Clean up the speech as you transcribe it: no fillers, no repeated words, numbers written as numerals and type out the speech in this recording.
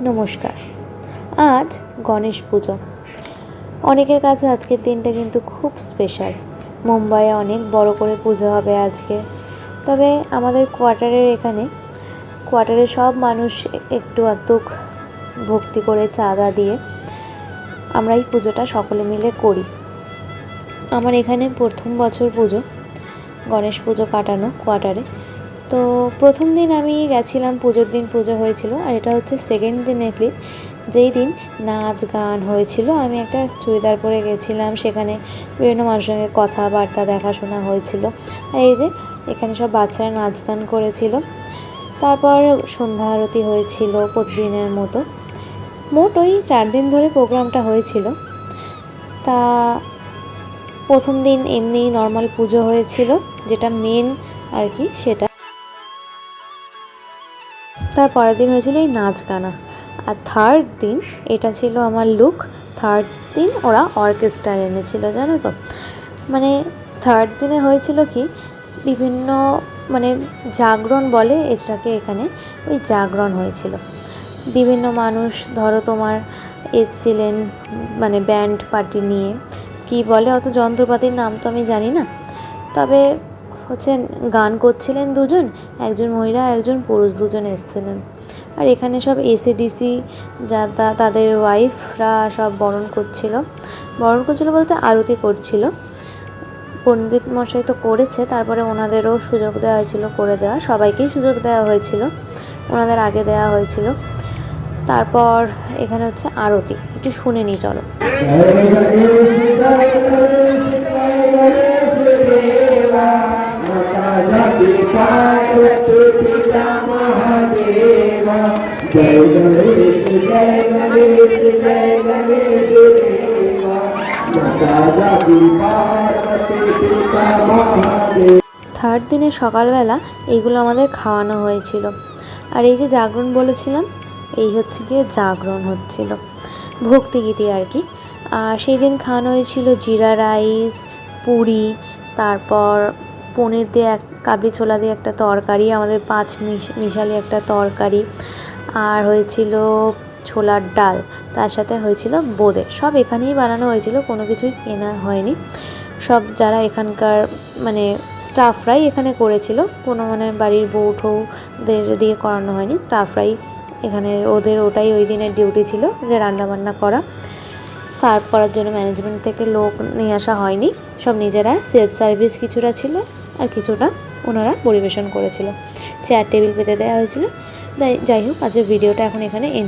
নমস্কার। আজ গণেশ পুজো। অনেকের কাছে আজকের দিনটা কিন্তু খুব স্পেশাল। মুম্বাইয়ে অনেক বড় করে পুজো হবে আজকে। তবে আমাদের কোয়ার্টারে সব মানুষ একটু আধটুক ভক্তি করে চাঁদা দিয়ে আমরা এই পুজোটা সকলে মিলে করি। আমার এখানে প্রথম বছর পুজো, গণেশ পুজো কাটানো কোয়ার্টারে। তো প্রথম দিন আমি গেছিলাম, পুজোর দিন পুজো হয়েছিল, আর এটা হচ্ছে সেকেন্ড দিনের ক্লিপ, যেই দিন নাচ গান হয়েছিল। আমি একটা চুড়িদার পরে গেছিলাম, সেখানে বিভিন্ন মানুষের সঙ্গে কথাবার্তা দেখাশোনা হয়েছিল। আর এই যে এখানে সব বাচ্চারা নাচ গান করেছিল। তারপর সন্ধ্যা আরতি হয়েছিল প্রতিদিনের মতো। মোট ওই 4 দিন ধরে প্রোগ্রামটা হয়েছিল। তা প্রথম দিন এমনি নর্মাল পুজো হয়েছিল, যেটা মেন আর কি সেটা। তার পরের দিন হয়েছিল এই নাচ গানা। আর থার্ড দিন, এটা ছিল আমার লুক। থার্ড দিন ওরা অর্কেস্ট্রা এনেছিল, জানো তো। মানে থার্ড দিনে হয়েছিল কি, বিভিন্ন জাগরণ বলে এটাকে, এখানে ওই জাগরণ হয়েছিল। বিভিন্ন মানুষ ধরো তোমার এসছিলেন, ব্যান্ড পার্টি নিয়ে, কি বলে অত যন্ত্রপাতির নাম তো আমি জানি না। তবে হচ্ছে গান করছিলেন দুজন, একজন মহিলা একজন পুরুষ, দুজন এসেছিলেন। আর এখানে সব এসিডিসি তাদের ওয়াইফরা সব বরণ করছিল বলতে আরতি করছিল। পণ্ডিত মশাই তো করেছে, তারপরে ওনাদেরও সুযোগ দেওয়া হয়েছিল করে দেওয়া, সবাইকেই সুযোগ দেওয়া হয়েছিল, ওনাদের আগে দেওয়া হয়েছিল। তারপর এখানে হচ্ছে আরতি, একটু শুনে নিই চলো। থার্ড দিনে সকালবেলা এইগুলো আমাদের খাওয়ানো হয়েছিল। আর এই যে জাগরণ বলেছিলাম, এই হচ্ছে গিয়ে জাগরণ হচ্ছিল, ভক্তিগীতি আর কি। আর সেই দিন খাওয়ানো হয়েছিল জিরা রাইস, পুরি, তারপর পনির দিয়ে কাবলি ছোলা দিয়ে একটা তরকারি, আমাদের 5 মিশালি একটা তরকারি, আর হয়েছিল ছোলার ডাল, তার সাথে হয়েছিল বোঁদে। সব এখানেই বানানো হয়েছিল, কোনো কিছুই কেনা হয়নি। সব যারা এখানকার স্টাফরাই এখানে করেছিল, কোনো বাড়ির বউঠৌদের দিয়ে করানো হয়নি, স্টাফরাই এখানে, ওদের ওটাই ওই দিনের ডিউটি ছিল যে রান্নাবান্না করা। সার্ভ করার জন্য ম্যানেজমেন্ট থেকে লোক নিয়ে আসা হয়নি, সব নিজেরা সেলফ সার্ভিস কিছুটা ছিল, আর কিছুটা ওনারা পরিবেশন করেছিল। চেয়ার টেবিল পেতে দেওয়া হয়েছিল। যাই হোক, আজকের ভিডিওটা এখন এখানে এন্ড